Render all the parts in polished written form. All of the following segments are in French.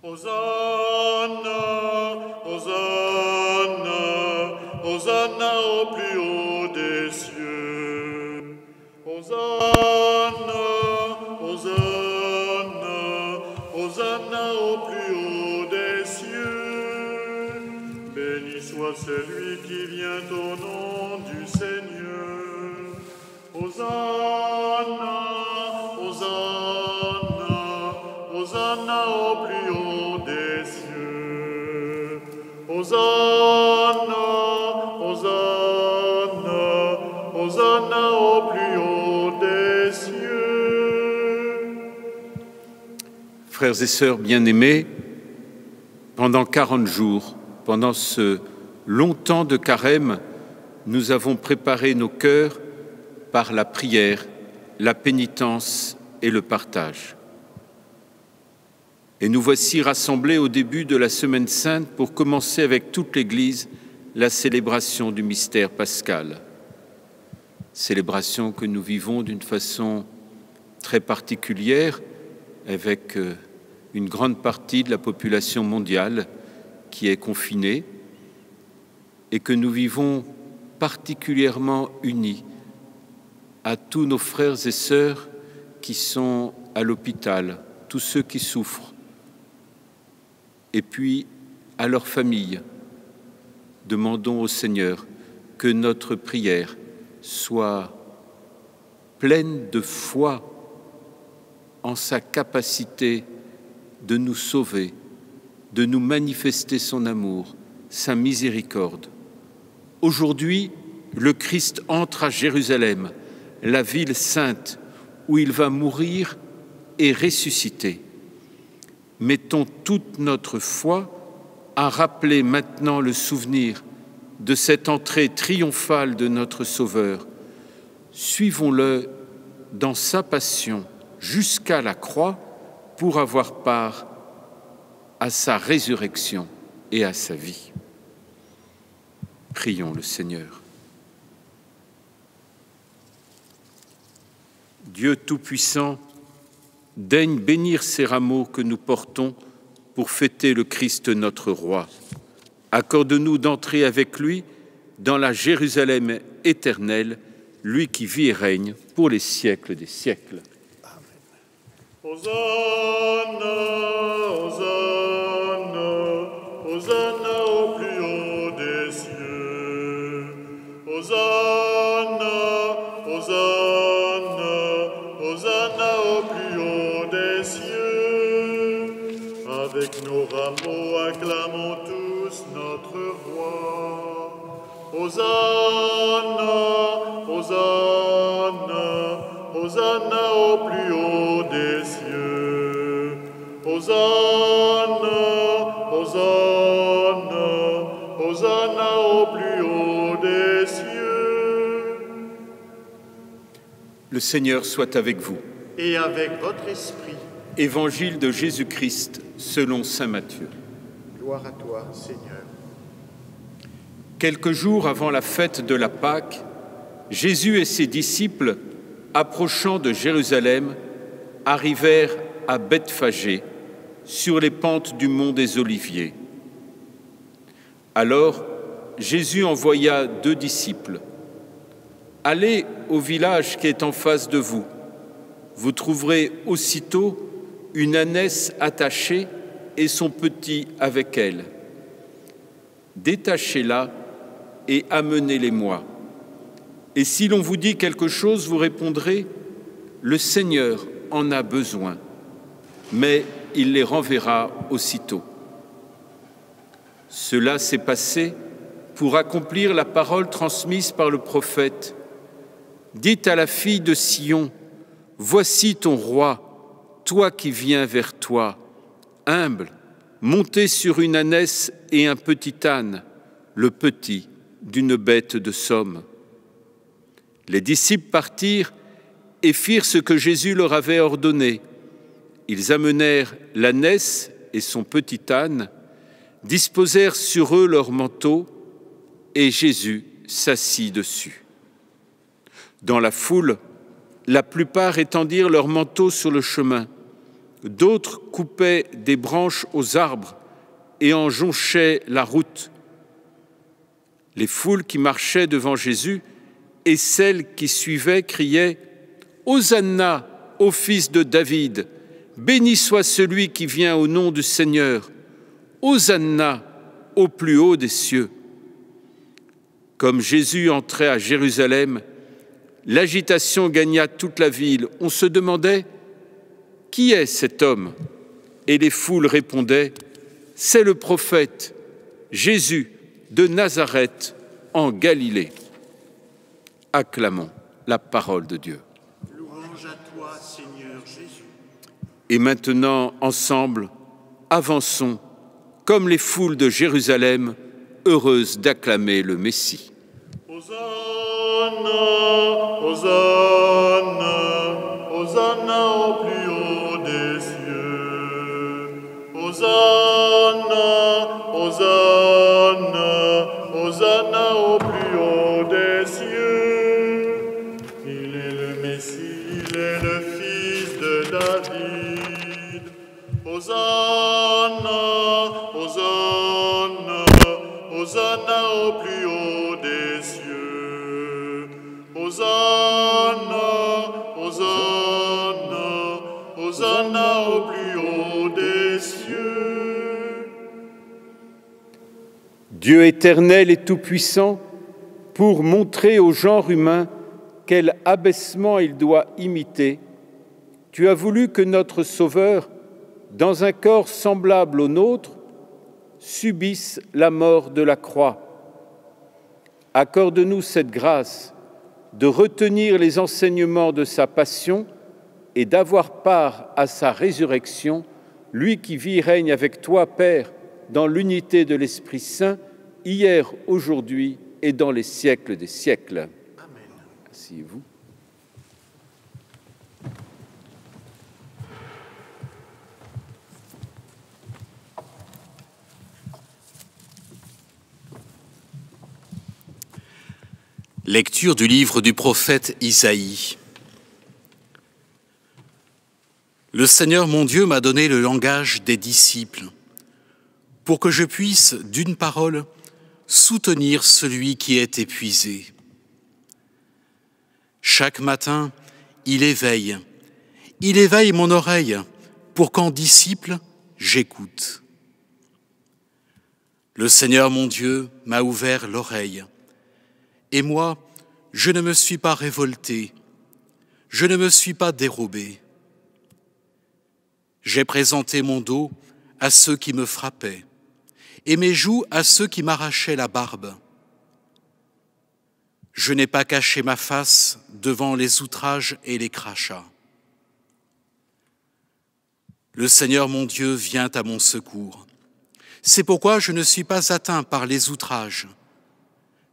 Hosanna, Hosanna, Hosanna au plus haut des cieux. Hosanna, Hosanna, Hosanna au plus haut des cieux. Béni soit celui qui vient au nom du Seigneur. Hosanna, Hosanna, Hosanna au plus haut des cieux. Hosanna, Hosanna, Hosanna au plus haut des cieux. Frères et sœurs bien-aimés, pendant 40 jours, pendant ce long temps de carême, nous avons préparé nos cœurs par la prière, la pénitence et le partage. Et nous voici rassemblés au début de la Semaine Sainte pour commencer avec toute l'Église la célébration du mystère pascal. Célébration que nous vivons d'une façon très particulière avec une grande partie de la population mondiale qui est confinée et que nous vivons particulièrement unis à tous nos frères et sœurs qui sont à l'hôpital, tous ceux qui souffrent, et puis à leurs familles. Demandons au Seigneur que notre prière soit pleine de foi en sa capacité de nous sauver, de nous manifester son amour, sa miséricorde. Aujourd'hui, le Christ entre à Jérusalem, la ville sainte où il va mourir et ressusciter. Mettons toute notre foi à rappeler maintenant le souvenir de cette entrée triomphale de notre Sauveur. Suivons-le dans sa passion jusqu'à la croix pour avoir part à sa résurrection et à sa vie. Prions le Seigneur. Dieu Tout-Puissant, daigne bénir ces rameaux que nous portons pour fêter le Christ notre Roi. Accorde-nous d'entrer avec lui dans la Jérusalem éternelle, lui qui vit et règne pour les siècles des siècles. Amen. Hosanna, Hosanna, Hosanna au plus haut des cieux. Hosanna, Hosanna, Hosanna au plus haut des cieux. Avec nos rameaux acclamons tous notre Roi. Hosanna, Hosanna, Hosanna au plus haut des cieux. Hosanna, Hosanna, Hosanna au plus haut des cieux. Le Seigneur soit avec vous. Et avec votre esprit. Évangile de Jésus-Christ selon saint Matthieu. Gloire à toi, Seigneur. Quelques jours avant la fête de la Pâque, Jésus et ses disciples, approchant de Jérusalem, arrivèrent à Bethphagée, sur les pentes du mont des Oliviers. Alors, Jésus envoya 2 disciples. « Allez au village qui est en face de vous. Vous trouverez aussitôt une ânesse attachée et son petit avec elle. Détachez-la et amenez-les-moi. Et si l'on vous dit quelque chose, vous répondrez, le Seigneur en a besoin, mais il les renverra aussitôt. » Cela s'est passé pour accomplir la parole transmise par le prophète. Dites à la fille de Sion, voici ton roi, toi qui viens vers toi, humble, monté sur une ânesse et un petit âne, le petit d'une bête de somme. Les disciples partirent et firent ce que Jésus leur avait ordonné. Ils amenèrent l'ânesse et son petit âne, disposèrent sur eux leurs manteaux, et Jésus s'assit dessus. Dans la foule, la plupart étendirent leurs manteaux sur le chemin. D'autres coupaient des branches aux arbres et en jonchaient la route. Les foules qui marchaient devant Jésus et celles qui suivaient criaient « Hosanna au fils de David, béni soit celui qui vient au nom du Seigneur, Hosanna au plus haut des cieux ». Comme Jésus entrait à Jérusalem, l'agitation gagna toute la ville. On se demandait « Qui est cet homme ?» Et les foules répondaient « C'est le prophète Jésus de Nazareth en Galilée ». Acclamons la parole de Dieu. Louange à toi, Seigneur Jésus. Et maintenant, ensemble, avançons comme les foules de Jérusalem, heureuses d'acclamer le Messie. Hosanna, Hosanna, Hosanna au plus haut des cieux. Hosanna, Hosanna, Hosanna au plus haut des cieux. Il est le Messie, il est le Fils de David. Hosanna, Hosanna, Hosanna au plus haut des cieux. Hosanna, Hosanna, Hosanna au plus haut des cieux. Dieu éternel et tout-puissant, pour montrer au genre humain quel abaissement il doit imiter, tu as voulu que notre Sauveur, dans un corps semblable au nôtre, subisse la mort de la croix. Accorde-nous cette grâce de retenir les enseignements de sa passion et d'avoir part à sa résurrection, lui qui vit et règne avec toi, Père, dans l'unité de l'Esprit Saint, hier, aujourd'hui et dans les siècles des siècles. Amen. Asseyez-vous. Lecture du livre du prophète Isaïe. Le Seigneur mon Dieu m'a donné le langage des disciples, pour que je puisse, d'une parole, soutenir celui qui est épuisé. Chaque matin, il éveille mon oreille, pour qu'en disciple, j'écoute. Le Seigneur mon Dieu m'a ouvert l'oreille. Et moi, je ne me suis pas révolté, je ne me suis pas dérobé. J'ai présenté mon dos à ceux qui me frappaient, et mes joues à ceux qui m'arrachaient la barbe. Je n'ai pas caché ma face devant les outrages et les crachats. Le Seigneur mon Dieu vient à mon secours. C'est pourquoi je ne suis pas atteint par les outrages.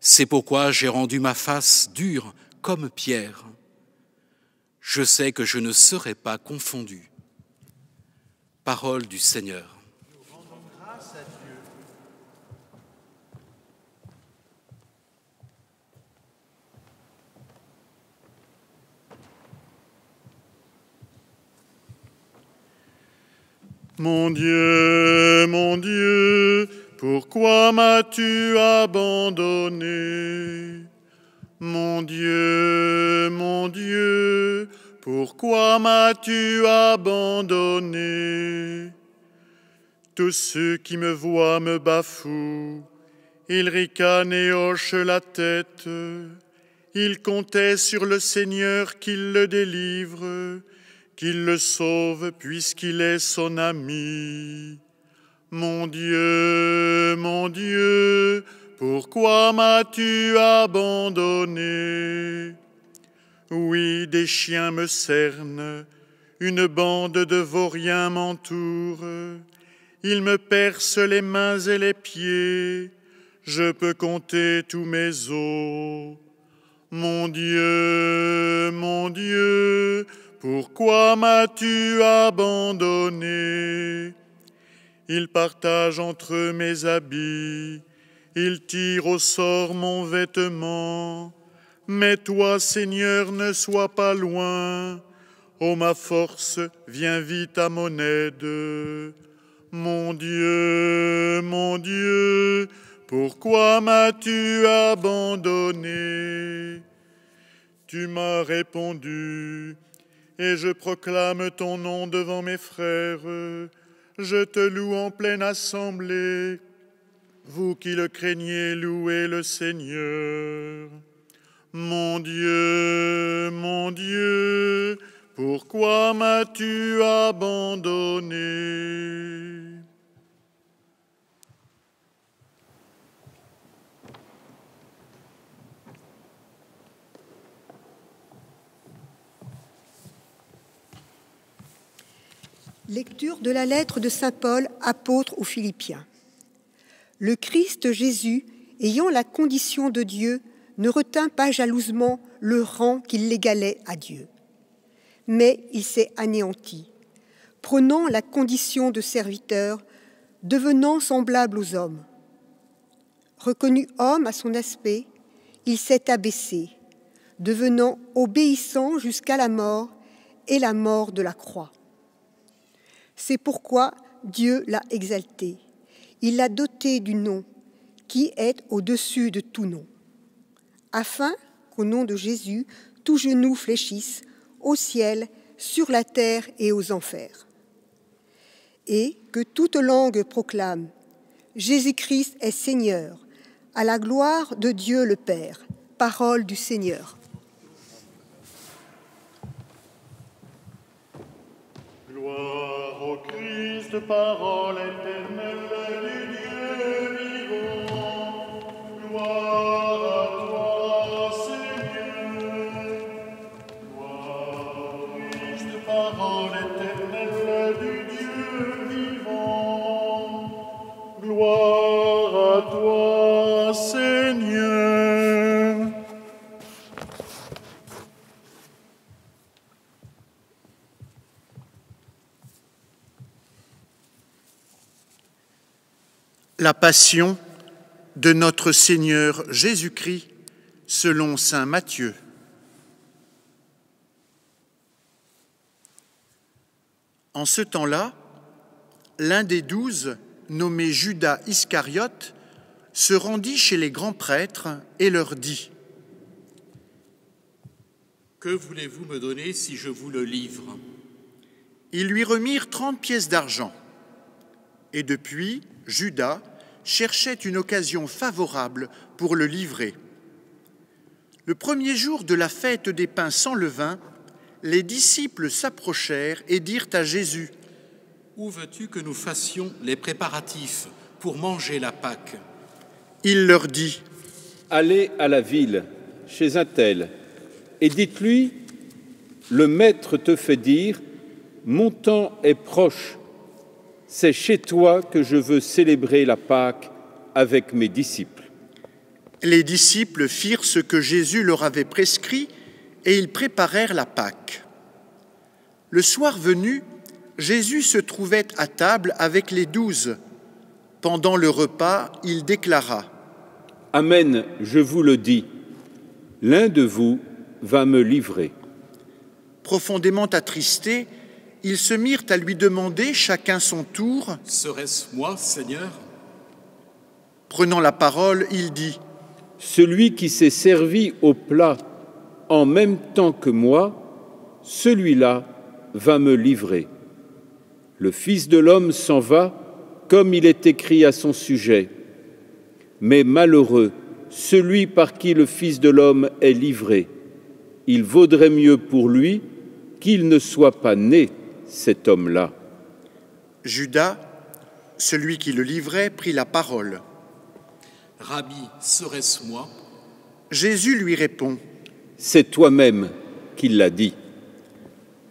C'est pourquoi j'ai rendu ma face dure comme pierre. Je sais que je ne serai pas confondu. Parole du Seigneur. Nous rendons grâce à Dieu. Mon Dieu, pourquoi m'as-tu abandonné? Mon Dieu, pourquoi m'as-tu abandonné? Tous ceux qui me voient me bafouent, ils ricanent et hochent la tête. Ils comptaient sur le Seigneur qu'il le délivre, qu'il le sauve puisqu'il est son ami. Mon Dieu, pourquoi m'as-tu abandonné? Oui, des chiens me cernent, une bande de vauriens m'entoure. Ils me percent les mains et les pieds, je peux compter tous mes os. Mon Dieu, pourquoi m'as-tu abandonné? Ils partagent entre eux mes habits, ils tirent au sort mon vêtement. Mais toi, Seigneur, ne sois pas loin. Ô ma force, viens vite à mon aide. Mon Dieu, pourquoi m'as-tu abandonné? Tu m'as répondu, et je proclame ton nom devant mes frères. Je te loue en pleine assemblée. Vous qui le craignez, louez le Seigneur. Mon Dieu, pourquoi m'as-tu abandonné? Lecture de la lettre de saint Paul, apôtre aux Philippiens. Le Christ Jésus, ayant la condition de Dieu, ne retint pas jalousement le rang qui l'égalait à Dieu. Mais il s'est anéanti, prenant la condition de serviteur, devenant semblable aux hommes. Reconnu homme à son aspect, il s'est abaissé, devenant obéissant jusqu'à la mort et la mort de la croix. C'est pourquoi Dieu l'a exalté. Il l'a doté du nom qui est au-dessus de tout nom, afin qu'au nom de Jésus, tout genou fléchisse au ciel, sur la terre et aux enfers. Et que toute langue proclame « Jésus-Christ est Seigneur » à la gloire de Dieu le Père. Parole du Seigneur. Gloire au Christ, parole éternelle du Dieu vivant. Gloire à toi, Seigneur. Gloire au Christ, parole éternelle du Dieu vivant. Gloire à toi, Seigneur. La Passion de notre Seigneur Jésus-Christ selon saint Matthieu. En ce temps-là, l'un des 12, nommé Judas Iscariote, se rendit chez les grands prêtres et leur dit : « Que voulez-vous me donner si je vous le livre ?» Ils lui remirent 30 pièces d'argent. Et depuis, Judas cherchait une occasion favorable pour le livrer. Le premier jour de la fête des pains sans levain, les disciples s'approchèrent et dirent à Jésus : « Où veux-tu que nous fassions les préparatifs pour manger la Pâque ?» Il leur dit : « Allez à la ville, chez un tel, et dites-lui, le Maître te fait dire, mon temps est proche. C'est chez toi que je veux célébrer la Pâque avec mes disciples. » Les disciples firent ce que Jésus leur avait prescrit et ils préparèrent la Pâque. Le soir venu, Jésus se trouvait à table avec les 12. Pendant le repas, il déclara : « Amen, je vous le dis, l'un de vous va me livrer. » Profondément attristés, ils se mirent à lui demander chacun son tour : « Serait-ce moi, Seigneur ?» Prenant la parole, il dit : « Celui qui s'est servi au plat en même temps que moi, celui-là va me livrer. Le Fils de l'homme s'en va, comme il est écrit à son sujet. Mais malheureux, celui par qui le Fils de l'homme est livré. Il vaudrait mieux pour lui qu'il ne soit pas né, cet homme-là. » Judas, celui qui le livrait, prit la parole. « Rabbi, serait-ce moi ?» Jésus lui répond : « C'est toi-même qui l'as dit. »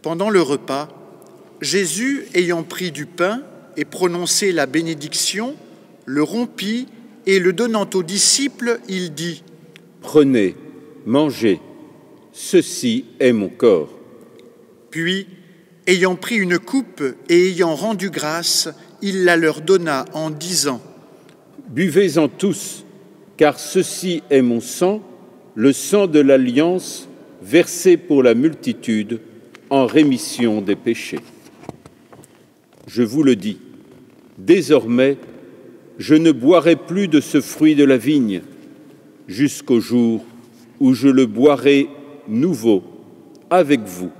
Pendant le repas, Jésus, ayant pris du pain et prononcé la bénédiction, le rompit et le donnant aux disciples, il dit : « Prenez, mangez, ceci est mon corps. » Puis, ayant pris une coupe et ayant rendu grâce, il la leur donna en disant : « Buvez-en tous, car ceci est mon sang, le sang de l'alliance, versé pour la multitude en rémission des péchés. Je vous le dis, désormais, je ne boirai plus de ce fruit de la vigne jusqu'au jour où je le boirai nouveau avec vous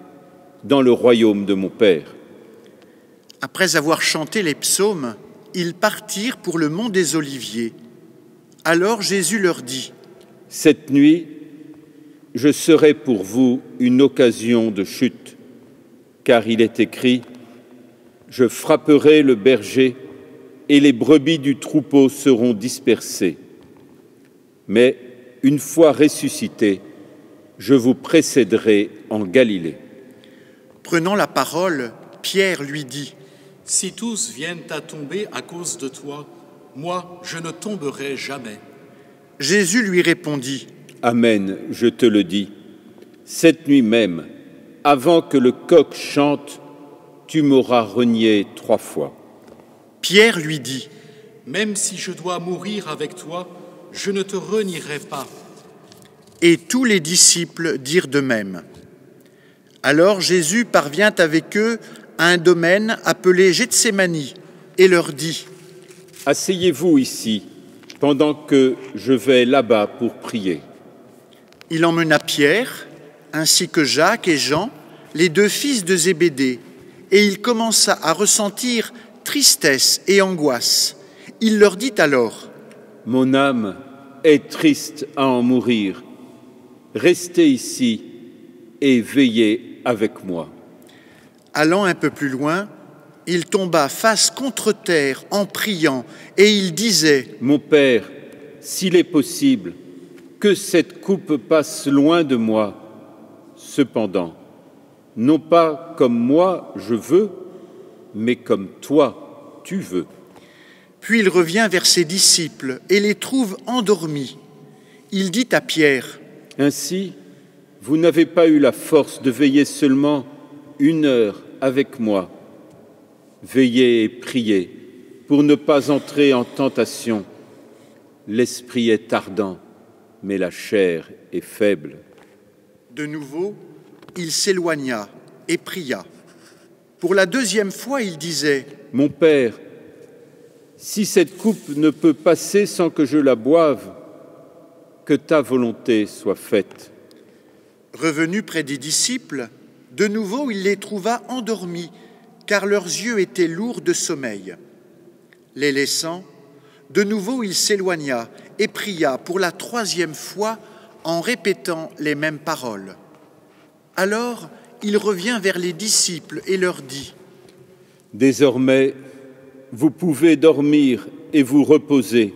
dans le royaume de mon Père. » Après avoir chanté les psaumes, ils partirent pour le mont des Oliviers. Alors Jésus leur dit : « Cette nuit, je serai pour vous une occasion de chute, car il est écrit : je frapperai le berger et les brebis du troupeau seront dispersées. Mais une fois ressuscité, je vous précéderai en Galilée. » Prenant la parole, Pierre lui dit : « Si tous viennent à tomber à cause de toi, moi, je ne tomberai jamais. » Jésus lui répondit : « Amen, je te le dis, cette nuit même, avant que le coq chante, tu m'auras renié 3 fois. » Pierre lui dit : « Même si je dois mourir avec toi, je ne te renierai pas. » Et tous les disciples dirent de même. Alors Jésus parvient avec eux à un domaine appelé Gethsémani et leur dit : « Asseyez-vous ici, pendant que je vais là-bas pour prier. » Il emmena Pierre, ainsi que Jacques et Jean, les 2 fils de Zébédée, et il commença à ressentir tristesse et angoisse. Il leur dit alors : « Mon âme est triste à en mourir. Restez ici et veillez avec moi. » Allant un peu plus loin, il tomba face contre terre en priant, et il disait : « Mon Père, s'il est possible, que cette coupe passe loin de moi. Cependant, non pas comme moi je veux, mais comme toi tu veux. » Puis il revient vers ses disciples et les trouve endormis. Il dit à Pierre : « Ainsi, vous n'avez pas eu la force de veiller seulement 1 heure avec moi. Veillez et priez pour ne pas entrer en tentation. L'esprit est ardent, mais la chair est faible. » De nouveau, il s'éloigna et pria. Pour la 2e fois, il disait : « Mon Père, si cette coupe ne peut passer sans que je la boive, que ta volonté soit faite. » Revenu près des disciples, de nouveau il les trouva endormis, car leurs yeux étaient lourds de sommeil. Les laissant, de nouveau il s'éloigna et pria pour la 3e fois en répétant les mêmes paroles. Alors il revient vers les disciples et leur dit : « Désormais, vous pouvez dormir et vous reposer.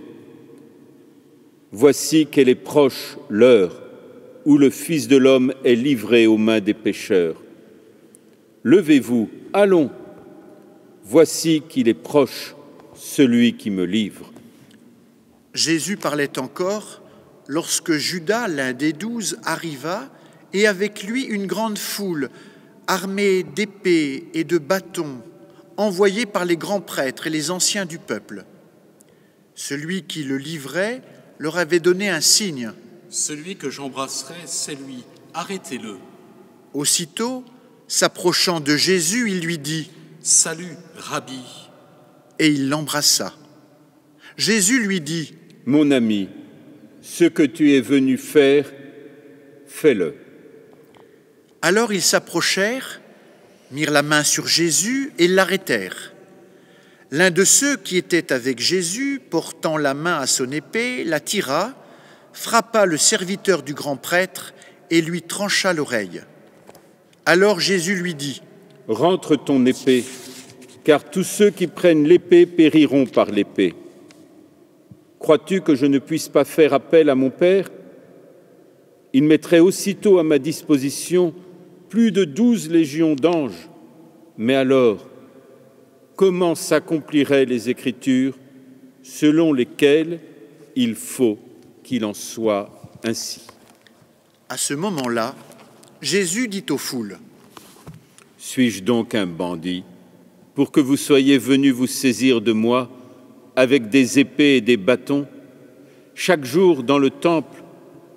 Voici qu'elle est proche l'heure où le Fils de l'homme est livré aux mains des pécheurs. Levez-vous, allons. Voici qu'il est proche, celui qui me livre. » Jésus parlait encore lorsque Judas, l'un des 12, arriva, et avec lui une grande foule, armée d'épées et de bâtons, envoyés par les grands prêtres et les anciens du peuple. Celui qui le livrait leur avait donné un signe. « Celui que j'embrasserai, c'est lui. Arrêtez-le. » Aussitôt, s'approchant de Jésus, il lui dit : « Salut, Rabbi. » Et il l'embrassa. Jésus lui dit : « Mon ami, ce que tu es venu faire, fais-le. » Alors ils s'approchèrent, mirent la main sur Jésus et l'arrêtèrent. L'un de ceux qui étaient avec Jésus, portant la main à son épée, la tira, frappa le serviteur du grand prêtre et lui trancha l'oreille. Alors Jésus lui dit : « Rentre ton épée, car tous ceux qui prennent l'épée périront par l'épée. Crois-tu que je ne puisse pas faire appel à mon Père ? Il mettrait aussitôt à ma disposition plus de 12 légions d'anges. Mais alors, comment s'accompliraient les Écritures selon lesquelles il faut qu'il en soit ainsi ? » À ce moment-là, Jésus dit aux foules : « Suis-je donc un bandit pour que vous soyez venus vous saisir de moi avec des épées et des bâtons ? Chaque jour dans le temple,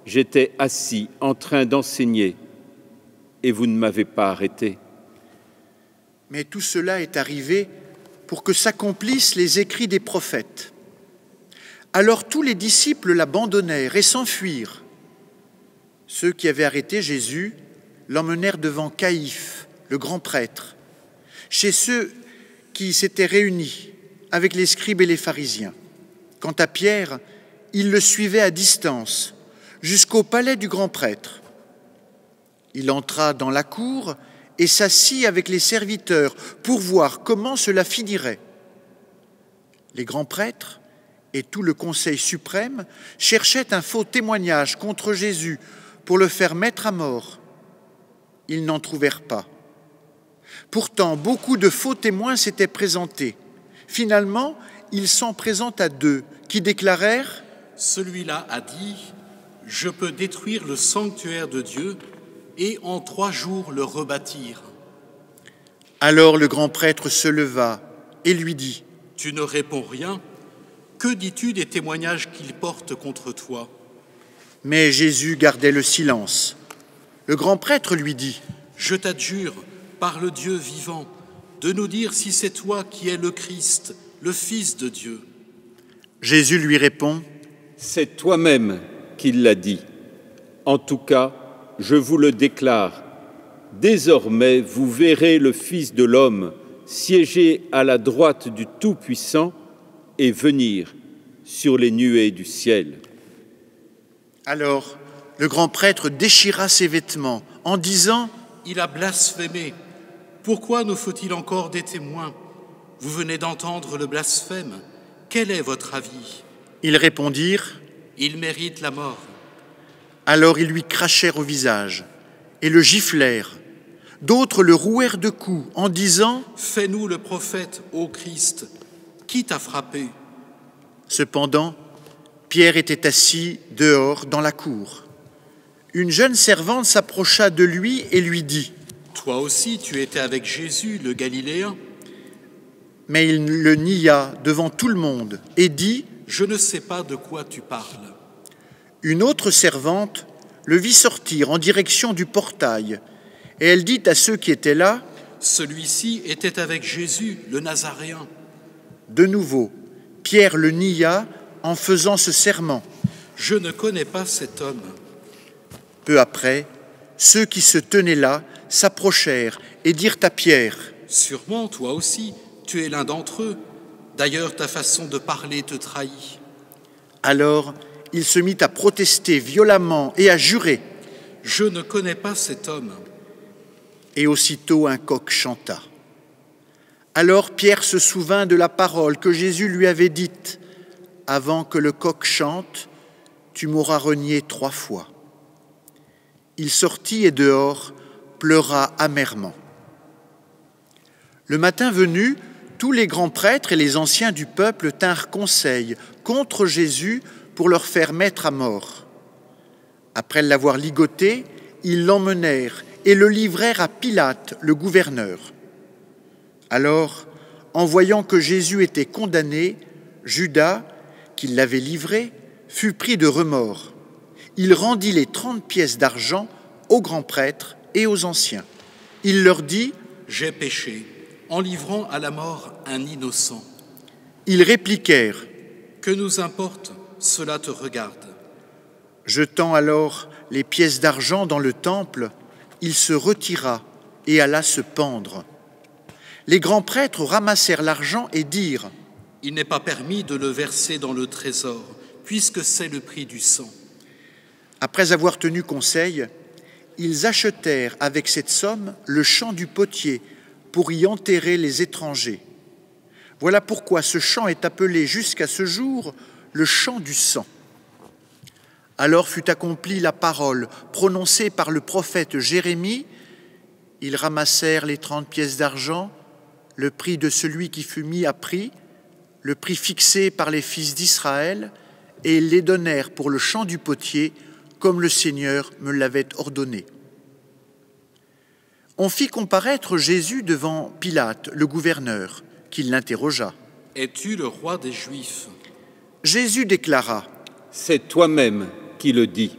j'étais assis en train d'enseigner et vous ne m'avez pas arrêté. Mais tout cela est arrivé pour que s'accomplissent les écrits des prophètes. Alors tous les disciples l'abandonnèrent et s'enfuirent. Ceux qui avaient arrêté Jésus l'emmenèrent devant Caïphe, le grand prêtre, chez ceux qui s'étaient réunis avec les scribes et les pharisiens. Quant à Pierre, il le suivait à distance, jusqu'au palais du grand prêtre. Il entra dans la cour et s'assit avec les serviteurs pour voir comment cela finirait. Les grands prêtres et tout le conseil suprême cherchaient un faux témoignage contre Jésus pour le faire mettre à mort. Ils n'en trouvèrent pas. Pourtant, beaucoup de faux témoins s'étaient présentés. Finalement, il s'en présenta 2 qui déclarèrent « Celui-là a dit, je peux détruire le sanctuaire de Dieu et en 3 jours le rebâtir. » Alors le grand prêtre se leva et lui dit « Tu ne réponds rien. Que dis-tu des témoignages qu'il porte contre toi ?» Mais Jésus gardait le silence. Le grand prêtre lui dit « Je t'adjure, par le Dieu vivant, de nous dire si c'est toi qui es le Christ, le Fils de Dieu. » Jésus lui répond « C'est toi-même qui l'as dit. En tout cas, je vous le déclare, désormais vous verrez le Fils de l'homme siéger à la droite du Tout-Puissant et venir sur les nuées du ciel. » Alors, le grand prêtre déchira ses vêtements en disant « Il a blasphémé. Pourquoi nous faut-il encore des témoins? Vous venez d'entendre le blasphème. Quel est votre avis ?» Ils répondirent « Il mérite la mort. » Alors ils lui crachèrent au visage et le giflèrent. D'autres le rouèrent de coups en disant « Fais-nous le prophète, ô Christ. Qui t'a frappé ?» Cependant, Pierre était assis dehors dans la cour. Une jeune servante s'approcha de lui et lui dit « Toi aussi tu étais avec Jésus, le Galiléen. » Mais il le nia devant tout le monde et dit « Je ne sais pas de quoi tu parles. » Une autre servante le vit sortir en direction du portail, et elle dit à ceux qui étaient là « Celui-ci était avec Jésus, le Nazaréen. » De nouveau, Pierre le nia en faisant ce serment. « Je ne connais pas cet homme. » Peu après, ceux qui se tenaient là s'approchèrent et dirent à Pierre « Sûrement, toi aussi, tu es l'un d'entre eux. D'ailleurs, ta façon de parler te trahit. » Alors, il se mit à protester violemment et à jurer. « Je ne connais pas cet homme. » Et aussitôt un coq chanta. Alors Pierre se souvint de la parole que Jésus lui avait dite « Avant que le coq chante, tu m'auras renié 3 fois. » Il sortit et dehors pleura amèrement. Le matin venu, tous les grands prêtres et les anciens du peuple tinrent conseil contre Jésus pour leur faire mettre à mort. Après l'avoir ligoté, ils l'emmenèrent et le livrèrent à Pilate, le gouverneur. Alors, en voyant que Jésus était condamné, Judas, qui l'avait livré, fut pris de remords. Il rendit les 30 pièces d'argent aux grands prêtres et aux anciens. Il leur dit « J'ai péché en livrant à la mort un innocent. » Ils répliquèrent « Que nous importe, cela te regarde. » Jetant alors les pièces d'argent dans le temple, il se retira et alla se pendre. Les grands prêtres ramassèrent l'argent et dirent « Il n'est pas permis de le verser dans le trésor, puisque c'est le prix du sang. » Après avoir tenu conseil, ils achetèrent avec cette somme le champ du potier pour y enterrer les étrangers. Voilà pourquoi ce champ est appelé jusqu'à ce jour le champ du sang. Alors fut accomplie la parole prononcée par le prophète Jérémie. Ils ramassèrent les 30 pièces d'argent, le prix de celui qui fut mis à prix, le prix fixé par les fils d'Israël, et ils les donnèrent pour le champ du potier, comme le Seigneur me l'avait ordonné. On fit comparaître Jésus devant Pilate, le gouverneur, qui l'interrogea. « Es-tu le roi des Juifs ?» Jésus déclara « C'est toi-même qui le dis. »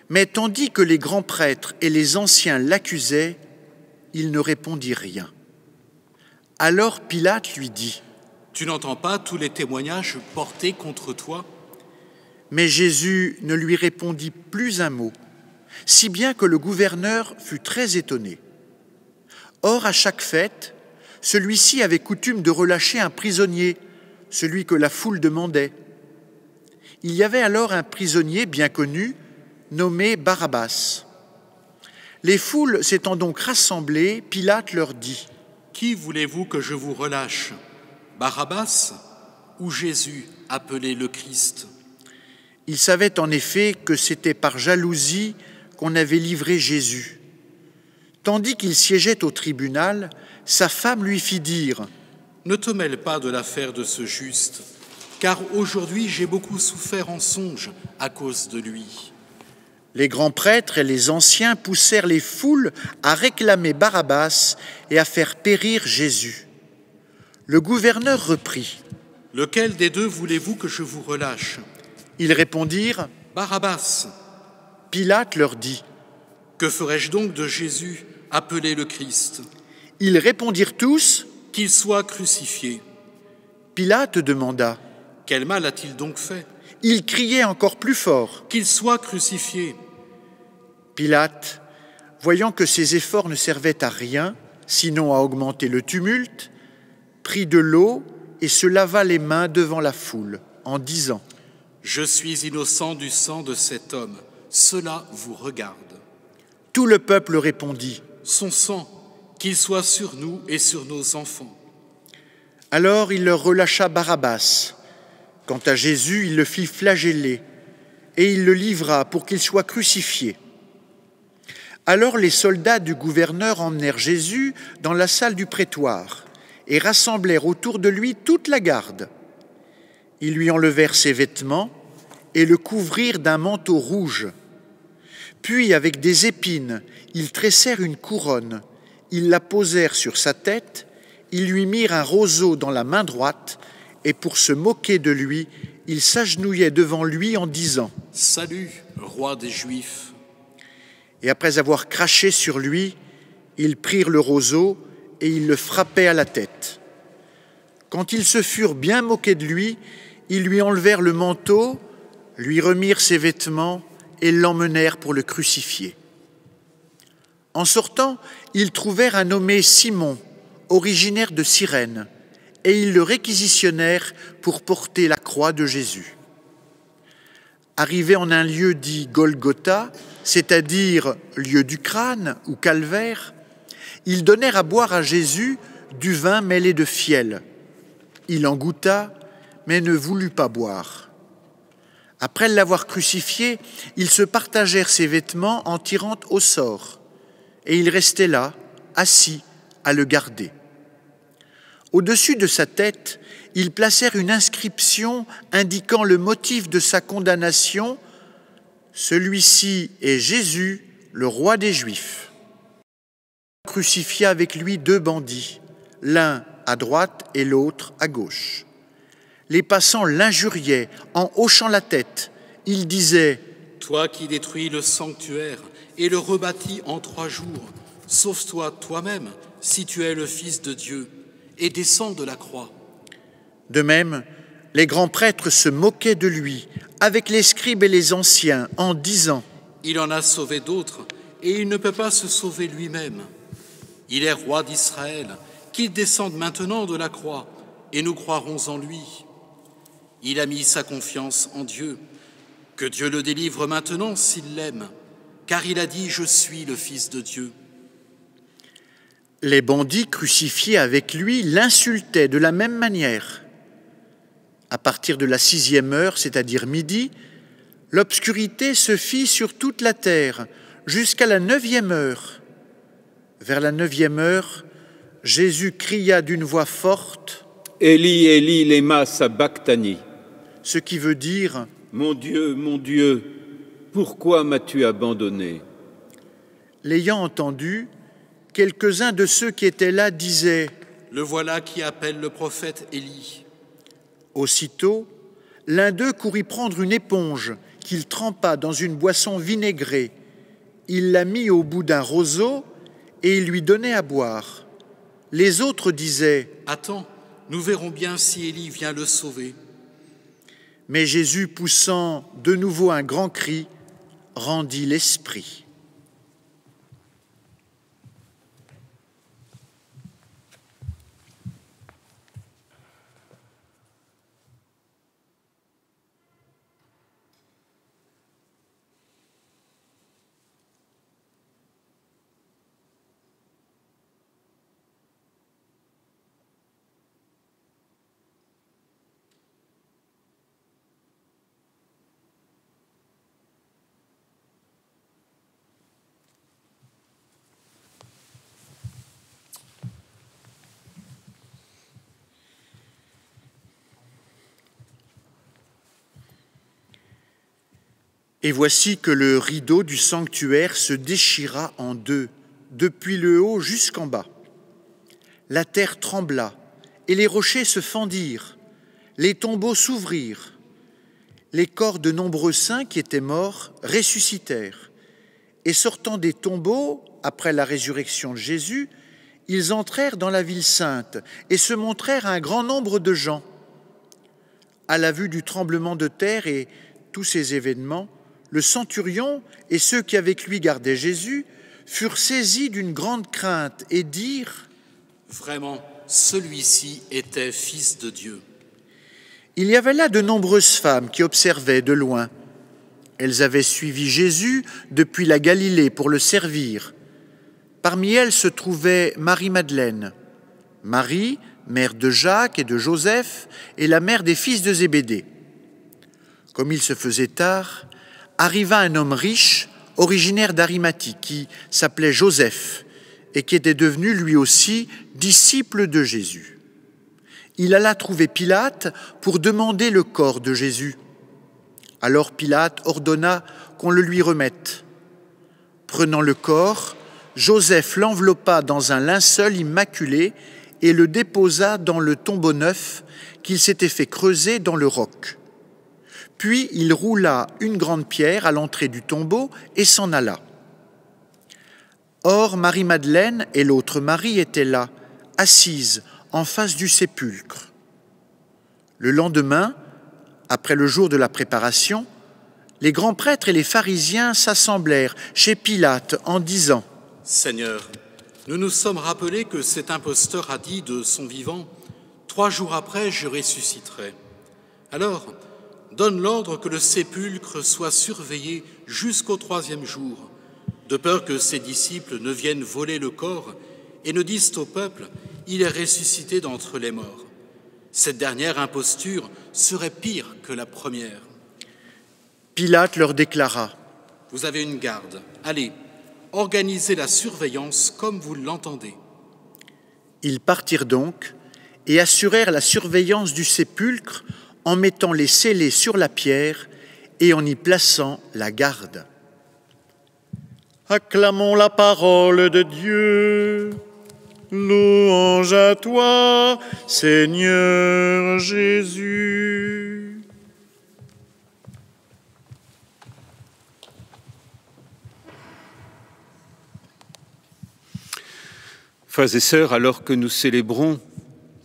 Mais tandis que les grands prêtres et les anciens l'accusaient, il ne répondit rien. Alors Pilate lui dit, « Tu n'entends pas tous les témoignages portés contre toi ?» Mais Jésus ne lui répondit plus un mot, si bien que le gouverneur fut très étonné. Or, à chaque fête, celui-ci avait coutume de relâcher un prisonnier, celui que la foule demandait. Il y avait alors un prisonnier bien connu, nommé Barabbas. Les foules s'étant donc rassemblées, Pilate leur dit, « Qui voulez-vous que je vous relâche, Barabbas ou Jésus, appelé le Christ ?» Il savait en effet que c'était par jalousie qu'on avait livré Jésus. Tandis qu'il siégeait au tribunal, sa femme lui fit dire « Ne te mêle pas de l'affaire de ce juste, car aujourd'hui j'ai beaucoup souffert en songe à cause de lui. » Les grands prêtres et les anciens poussèrent les foules à réclamer Barabbas et à faire périr Jésus. Le gouverneur reprit. « Lequel des deux voulez-vous que je vous relâche ?» Ils répondirent « Barabbas. » Pilate leur dit « Que ferai-je donc de Jésus, appelé le Christ ?» Ils répondirent tous « Qu'il soit crucifié. » Pilate demanda « Quel mal a-t-il donc fait ?» Ils criaient encore plus fort. « Qu'il soit crucifié. » Pilate, voyant que ses efforts ne servaient à rien, sinon à augmenter le tumulte, prit de l'eau et se lava les mains devant la foule, en disant « Je suis innocent du sang de cet homme, cela vous regarde. » Tout le peuple répondit « Son sang, qu'il soit sur nous et sur nos enfants. » Alors il leur relâcha Barabbas. Quant à Jésus, il le fit flageller, et il le livra pour qu'il soit crucifié. Alors les soldats du gouverneur emmenèrent Jésus dans la salle du prétoire et rassemblèrent autour de lui toute la garde. Ils lui enlevèrent ses vêtements et le couvrirent d'un manteau rouge. Puis, avec des épines, ils tressèrent une couronne, ils la posèrent sur sa tête, ils lui mirent un roseau dans la main droite, et pour se moquer de lui, ils s'agenouillaient devant lui en disant « Salut, roi des Juifs !» Et après avoir craché sur lui, ils prirent le roseau et ils le frappaient à la tête. Quand ils se furent bien moqués de lui, ils lui enlevèrent le manteau, lui remirent ses vêtements et l'emmenèrent pour le crucifier. En sortant, ils trouvèrent un nommé Simon, originaire de Cyrène, et ils le réquisitionnèrent pour porter la croix de Jésus. Arrivés en un lieu dit Golgotha, c'est-à-dire lieu du crâne ou calvaire, ils donnèrent à boire à Jésus du vin mêlé de fiel. Il en goûta, mais ne voulut pas boire. Après l'avoir crucifié, ils se partagèrent ses vêtements en tirant au sort, et il restait là, assis, à le garder. Au-dessus de sa tête, ils placèrent une inscription indiquant le motif de sa condamnation. Celui-ci est Jésus, le roi des Juifs. Il crucifia avec lui 2 bandits, l'un à droite et l'autre à gauche. Les passants l'injuriaient en hochant la tête. Ils disaient « Toi qui détruis le sanctuaire et le rebâtis en 3 jours, sauve-toi toi-même si tu es le Fils de Dieu et descends de la croix. » De même, les grands prêtres se moquaient de lui, avec les scribes et les anciens, en disant « Il en a sauvé d'autres, et il ne peut pas se sauver lui-même. Il est roi d'Israël, qu'il descende maintenant de la croix, et nous croirons en lui. Il a mis sa confiance en Dieu. Que Dieu le délivre maintenant s'il l'aime, car il a dit « Je suis le Fils de Dieu ». Les bandits crucifiés avec lui l'insultaient de la même manière. À partir de la 6e heure, c'est-à-dire midi, l'obscurité se fit sur toute la terre jusqu'à la 9e heure. Vers la 9e heure, Jésus cria d'une voix forte « Eli, Eli, lema sabachthani » ce qui veut dire « Mon Dieu, pourquoi m'as-tu abandonné ?» L'ayant entendu, quelques-uns de ceux qui étaient là disaient « Le voilà qui appelle le prophète Élie. » Aussitôt, l'un d'eux courut prendre une éponge qu'il trempa dans une boisson vinaigrée. Il la mit au bout d'un roseau et il lui donnait à boire. Les autres disaient « Attends, nous verrons bien si Élie vient le sauver. » Mais Jésus, poussant de nouveau un grand cri, rendit l'esprit. Et voici que le rideau du sanctuaire se déchira en deux, depuis le haut jusqu'en bas. La terre trembla, et les rochers se fendirent, les tombeaux s'ouvrirent. Les corps de nombreux saints qui étaient morts ressuscitèrent, et sortant des tombeaux, après la résurrection de Jésus, ils entrèrent dans la ville sainte et se montrèrent à un grand nombre de gens. À la vue du tremblement de terre et tous ces événements, le centurion et ceux qui avec lui gardaient Jésus furent saisis d'une grande crainte et dirent « Vraiment, celui-ci était fils de Dieu. » Il y avait là de nombreuses femmes qui observaient de loin. Elles avaient suivi Jésus depuis la Galilée pour le servir. Parmi elles se trouvait Marie-Madeleine, Marie, mère de Jacques et de Joseph, et la mère des fils de Zébédée. Comme il se faisait tard, arriva un homme riche, originaire d'Arimathie, qui s'appelait Joseph et qui était devenu lui aussi disciple de Jésus. Il alla trouver Pilate pour demander le corps de Jésus. Alors Pilate ordonna qu'on le lui remette. Prenant le corps, Joseph l'enveloppa dans un linceul immaculé et le déposa dans le tombeau neuf qu'il s'était fait creuser dans le roc. Puis il roula une grande pierre à l'entrée du tombeau et s'en alla. Or, Marie-Madeleine et l'autre Marie étaient là, assises en face du sépulcre. Le lendemain, après le jour de la préparation, les grands prêtres et les pharisiens s'assemblèrent chez Pilate en disant « Seigneur, nous nous sommes rappelés que cet imposteur a dit de son vivant « 3 jours après, je ressusciterai. » Alors, donne l'ordre que le sépulcre soit surveillé jusqu'au 3e jour, de peur que ses disciples ne viennent voler le corps et ne disent au peuple « Il est ressuscité d'entre les morts ». Cette dernière imposture serait pire que la première. Pilate leur déclara « Vous avez une garde, allez, organisez la surveillance comme vous l'entendez. » Ils partirent donc et assurèrent la surveillance du sépulcre en mettant les scellés sur la pierre et en y plaçant la garde. Acclamons la parole de Dieu. Louange à toi, Seigneur Jésus. Frères et sœurs, alors que nous célébrons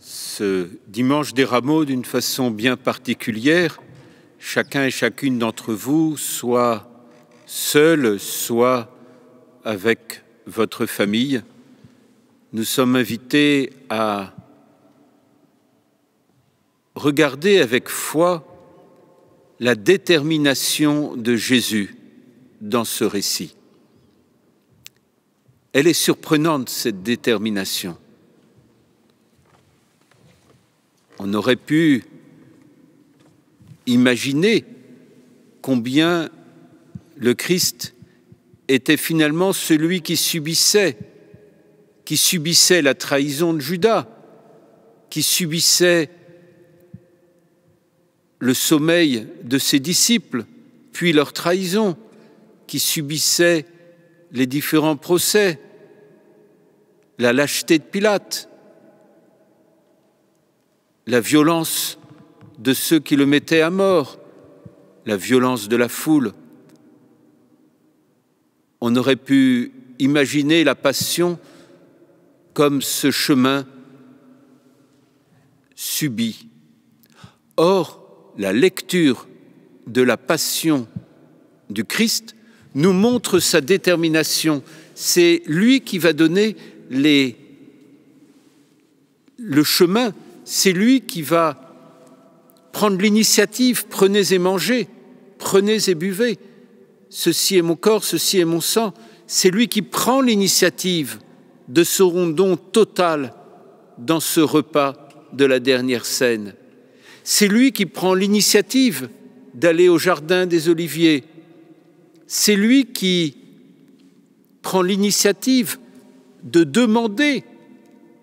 ce dimanche des Rameaux d'une façon bien particulière, chacun et chacune d'entre vous, soit seul, soit avec votre famille, nous sommes invités à regarder avec foi la détermination de Jésus dans ce récit. Elle est surprenante, cette détermination. On aurait pu imaginer combien le Christ était finalement celui qui subissait la trahison de Judas, qui subissait le sommeil de ses disciples, puis leur trahison, qui subissait les différents procès, la lâcheté de Pilate, la violence de ceux qui le mettaient à mort, la violence de la foule. On aurait pu imaginer la passion comme ce chemin subi. Or, la lecture de la passion du Christ nous montre sa détermination. C'est lui qui va donner le chemin, c'est lui qui va prendre l'initiative. Prenez et mangez, prenez et buvez. Ceci est mon corps, ceci est mon sang. C'est lui qui prend l'initiative de ce don total dans ce repas de la dernière scène. C'est lui qui prend l'initiative d'aller au jardin des Oliviers. C'est lui qui prend l'initiative de demander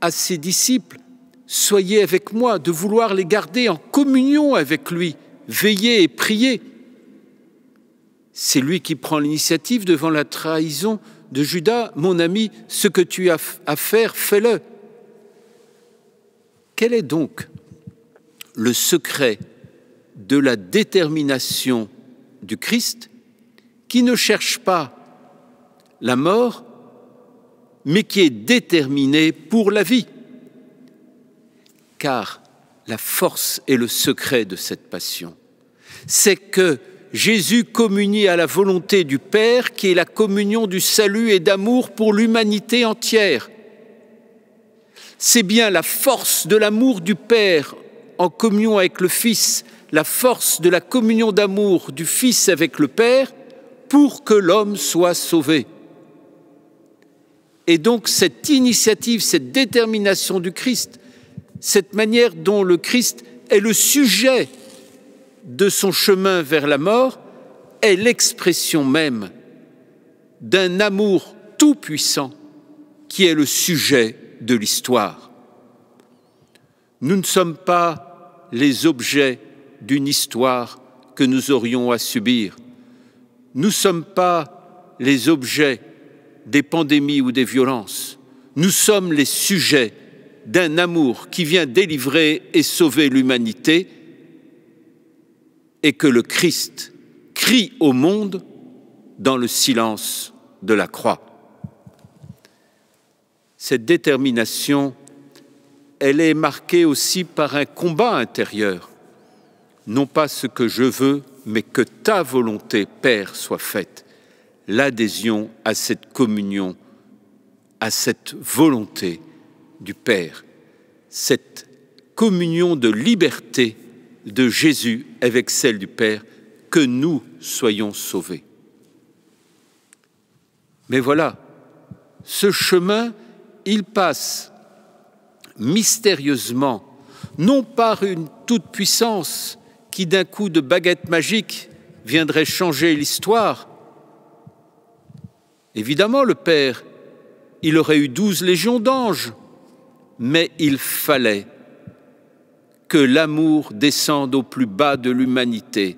à ses disciples « Soyez avec moi », de vouloir les garder en communion avec lui, veiller et prier. C'est lui qui prend l'initiative devant la trahison de Judas. « Mon ami, ce que tu as à faire, fais-le ». Quel est donc le secret de la détermination du Christ qui ne cherche pas la mort, mais qui est déterminé pour la vie? Car la force et le secret de cette passion, c'est que Jésus communie à la volonté du Père, qui est la communion du salut et d'amour pour l'humanité entière. C'est bien la force de l'amour du Père en communion avec le Fils, la force de la communion d'amour du Fils avec le Père, pour que l'homme soit sauvé. Et donc cette initiative, cette détermination du Christ, cette manière dont le Christ est le sujet de son chemin vers la mort, est l'expression même d'un amour tout-puissant qui est le sujet de l'histoire. Nous ne sommes pas les objets d'une histoire que nous aurions à subir. Nous ne sommes pas les objets des pandémies ou des violences. Nous sommes les sujets d'un amour qui vient délivrer et sauver l'humanité, et que le Christ crie au monde dans le silence de la croix. Cette détermination, elle est marquée aussi par un combat intérieur. Non pas ce que je veux, mais que ta volonté, Père, soit faite. L'adhésion à cette communion, à cette volonté du Père, cette communion de liberté de Jésus avec celle du Père, que nous soyons sauvés. Mais voilà, ce chemin, il passe mystérieusement, non par une toute-puissance qui d'un coup de baguette magique viendrait changer l'histoire. Évidemment, le Père, il aurait eu 12 légions d'anges, mais il fallait que l'amour descende au plus bas de l'humanité.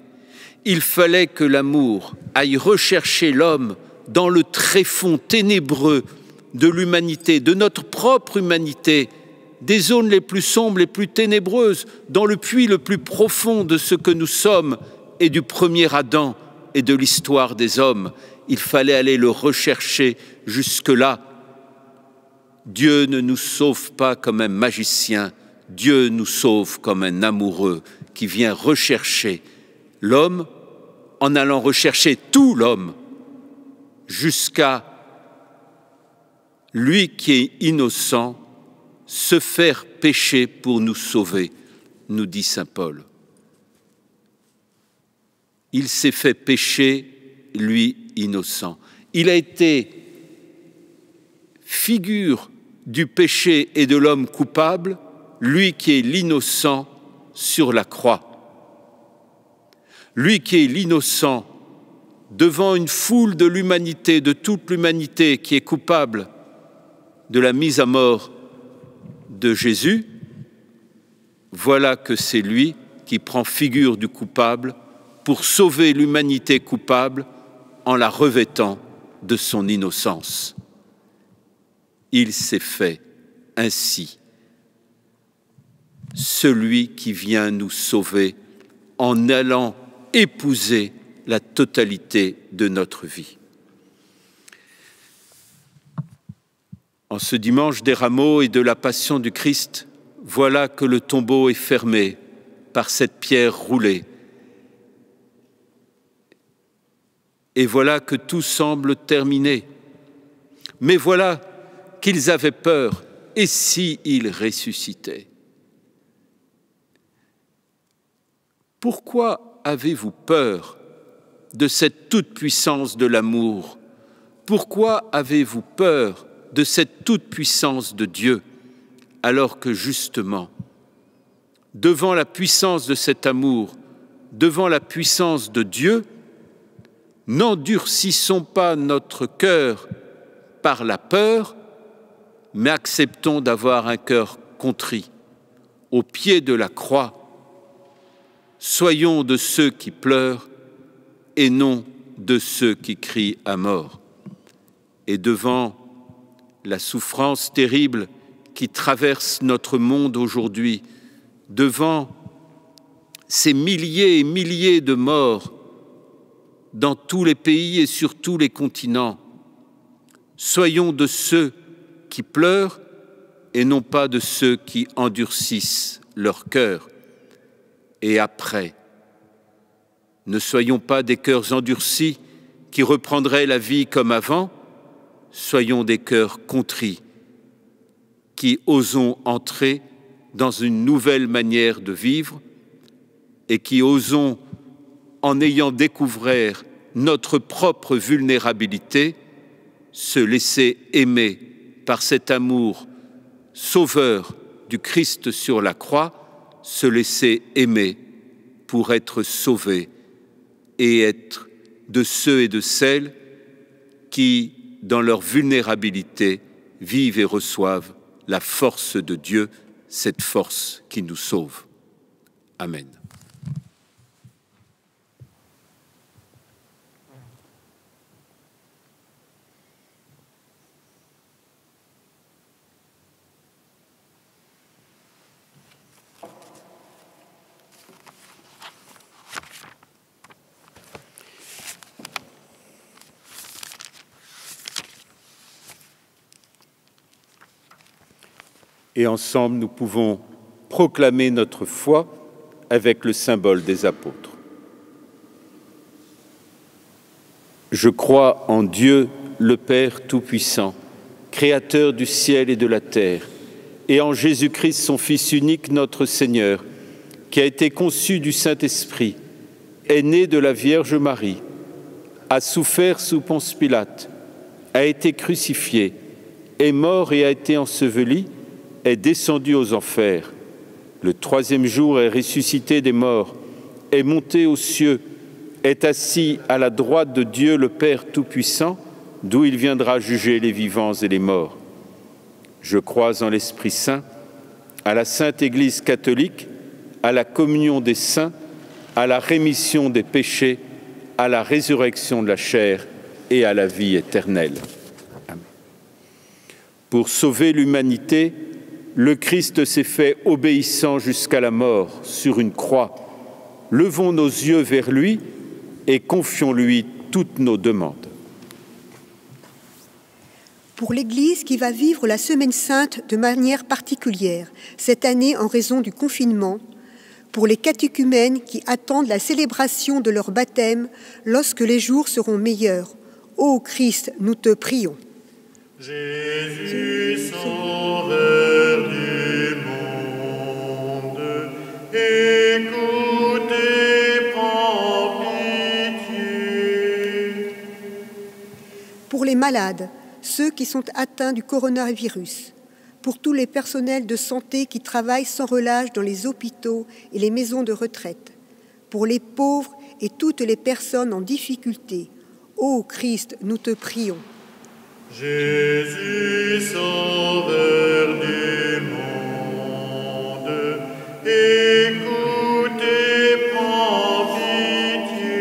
Il fallait que l'amour aille rechercher l'homme dans le tréfonds ténébreux de l'humanité, de notre propre humanité, des zones les plus sombres, les plus ténébreuses, dans le puits le plus profond de ce que nous sommes et du premier Adam et de l'histoire des hommes. Il fallait aller le rechercher jusque-là. Dieu ne nous sauve pas comme un magicien, Dieu nous sauve comme un amoureux qui vient rechercher l'homme en allant rechercher tout l'homme jusqu'à lui qui est innocent, se faire pécher pour nous sauver, nous dit saint Paul. Il s'est fait pécher, lui innocent. Il a été figure du péché et de l'homme coupable, lui qui est l'innocent sur la croix. Lui qui est l'innocent devant une foule de l'humanité, de toute l'humanité qui est coupable de la mise à mort de Jésus, voilà que c'est lui qui prend figure du coupable pour sauver l'humanité coupable en la revêtant de son innocence. Il s'est fait ainsi celui qui vient nous sauver en allant épouser la totalité de notre vie. En ce dimanche des Rameaux et de la Passion du Christ, voilà que le tombeau est fermé par cette pierre roulée. Et voilà que tout semble terminé. Mais voilà qu'ils avaient peur, et si il ressuscitait? Pourquoi avez-vous peur de cette toute-puissance de l'amour? Pourquoi avez-vous peur de cette toute-puissance de Dieu, alors que justement, devant la puissance de cet amour, devant la puissance de Dieu, n'endurcissons pas notre cœur par la peur, mais acceptons d'avoir un cœur contrit, au pied de la croix. Soyons de ceux qui pleurent et non de ceux qui crient à mort. Et devant la souffrance terrible qui traverse notre monde aujourd'hui, devant ces milliers et milliers de morts dans tous les pays et sur tous les continents, soyons de ceux qui pleurent et non pas de ceux qui endurcissent leur cœur. Et après, ne soyons pas des cœurs endurcis qui reprendraient la vie comme avant, soyons des cœurs contrits qui osons entrer dans une nouvelle manière de vivre et qui osons, en ayant découvert notre propre vulnérabilité, se laisser aimer par cet amour sauveur du Christ sur la croix, se laisser aimer pour être sauvé et être de ceux et de celles qui, dans leur vulnérabilité, vivent et reçoivent la force de Dieu, cette force qui nous sauve. Amen. Et ensemble, nous pouvons proclamer notre foi avec le symbole des apôtres. Je crois en Dieu, le Père Tout-Puissant, Créateur du ciel et de la terre, et en Jésus-Christ, son Fils unique, notre Seigneur, qui a été conçu du Saint-Esprit, est né de la Vierge Marie, a souffert sous Ponce Pilate, a été crucifié, est mort et a été enseveli, est descendu aux enfers. Le troisième jour est ressuscité des morts, est monté aux cieux, est assis à la droite de Dieu le Père Tout-Puissant, d'où il viendra juger les vivants et les morts. Je crois en l'Esprit Saint, à la Sainte Église catholique, à la communion des saints, à la rémission des péchés, à la résurrection de la chair et à la vie éternelle. Amen. Pour sauver l'humanité, le Christ s'est fait obéissant jusqu'à la mort sur une croix. Levons nos yeux vers lui et confions-lui toutes nos demandes. Pour l'Église qui va vivre la Semaine Sainte de manière particulière, cette année en raison du confinement, pour les catéchumènes qui attendent la célébration de leur baptême lorsque les jours seront meilleurs, ô Christ, nous te prions. Jésus, sauveur du monde, écoute et prends pitié. Pour les malades, ceux qui sont atteints du coronavirus, pour tous les personnels de santé qui travaillent sans relâche dans les hôpitaux et les maisons de retraite, pour les pauvres et toutes les personnes en difficulté, ô Christ, nous te prions. Jésus, sauveur du monde, écoute et prends pitié.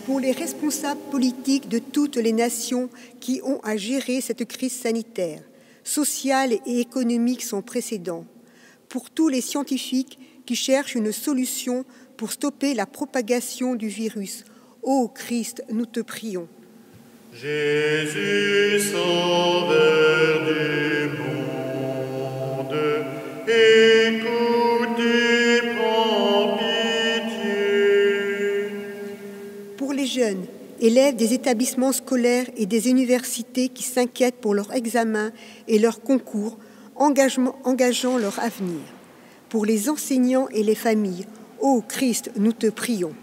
Pour les responsables politiques de toutes les nations qui ont à gérer cette crise sanitaire, sociale et économique sans précédent, pour tous les scientifiques qui cherchent une solution pour stopper la propagation du virus, ô Christ, nous te prions. Jésus, sauveur du monde, écoute et prends pitié. Pour les jeunes, élèves des établissements scolaires et des universités qui s'inquiètent pour leurs examens et leurs concours, engageant leur avenir. Pour les enseignants et les familles, ô Christ, nous te prions.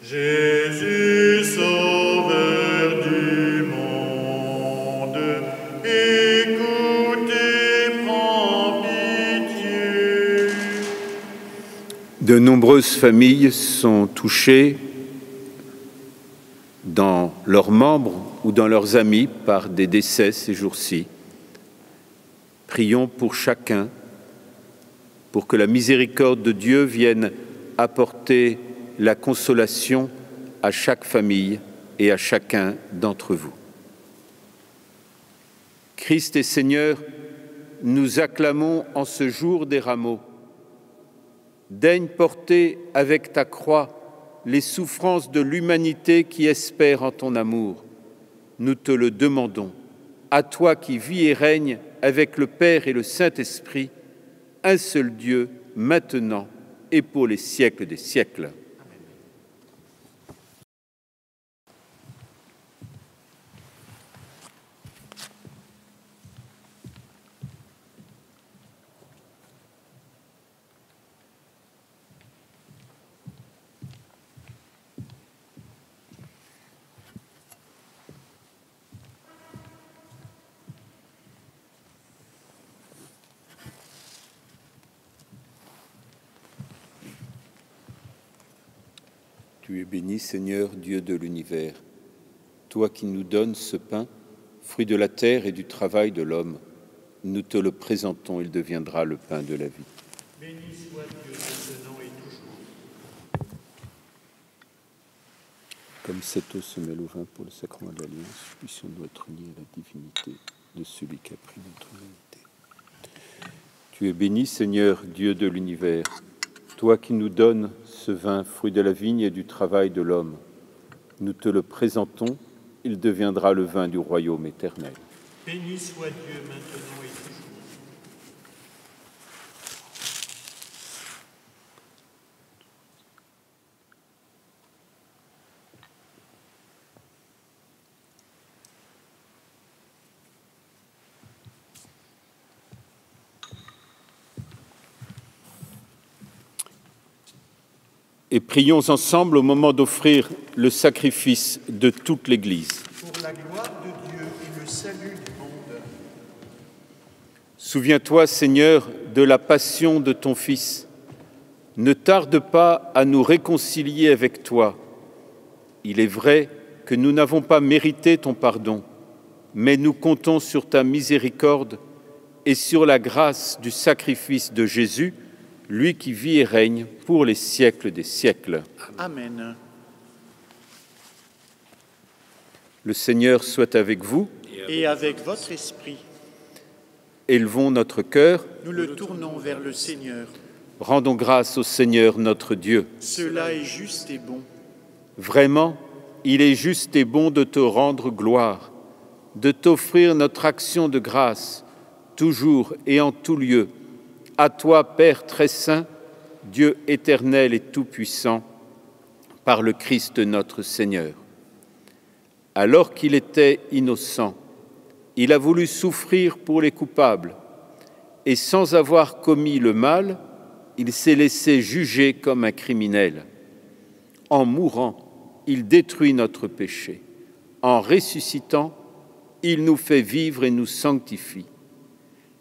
Jésus, sauveur du monde, écoute et prends pitié. De nombreuses familles sont touchées dans leurs membres ou dans leurs amis par des décès ces jours-ci. Prions pour chacun, pour que la miséricorde de Dieu vienne apporter la consolation à chaque famille et à chacun d'entre vous. Christ et Seigneur, nous acclamons en ce jour des rameaux. Daigne porter avec ta croix les souffrances de l'humanité qui espère en ton amour. Nous te le demandons, à toi qui vis et règnes avec le Père et le Saint-Esprit, un seul Dieu, maintenant et pour les siècles des siècles. Tu es béni, Seigneur, Dieu de l'univers, toi qui nous donnes ce pain, fruit de la terre et du travail de l'homme. Nous te le présentons, il deviendra le pain de la vie. Béni soit Dieu maintenant et toujours. Comme cette eau se mêle au vin pour le sacrement de l'Alliance, puissions-nous être unis à la divinité de celui qui a pris notre humanité. Tu es béni, Seigneur, Dieu de l'univers, toi qui nous donnes ce vin, fruit de la vigne et du travail de l'homme. Nous te le présentons, il deviendra le vin du royaume éternel. Béni soit Dieu maintenant et toujours. Et prions ensemble au moment d'offrir le sacrifice de toute l'Église. Pour la gloire de Dieu et le salut du monde. Souviens-toi, Seigneur, de la passion de ton Fils. Ne tarde pas à nous réconcilier avec toi. Il est vrai que nous n'avons pas mérité ton pardon, mais nous comptons sur ta miséricorde et sur la grâce du sacrifice de Jésus, lui qui vit et règne pour les siècles des siècles. Amen. Le Seigneur soit avec vous. Et avec votre esprit, Élevons notre cœur. nous le tournons vers le Seigneur. Rendons grâce au Seigneur notre Dieu. Cela est juste et bon. Vraiment, il est juste et bon de te rendre gloire, de t'offrir notre action de grâce, toujours et en tout lieu. À toi, Père très saint, Dieu éternel et tout-puissant, par le Christ notre Seigneur. Alors qu'il était innocent, il a voulu souffrir pour les coupables, et sans avoir commis le mal, il s'est laissé juger comme un criminel. En mourant, il détruit notre péché. En ressuscitant, il nous fait vivre et nous sanctifie.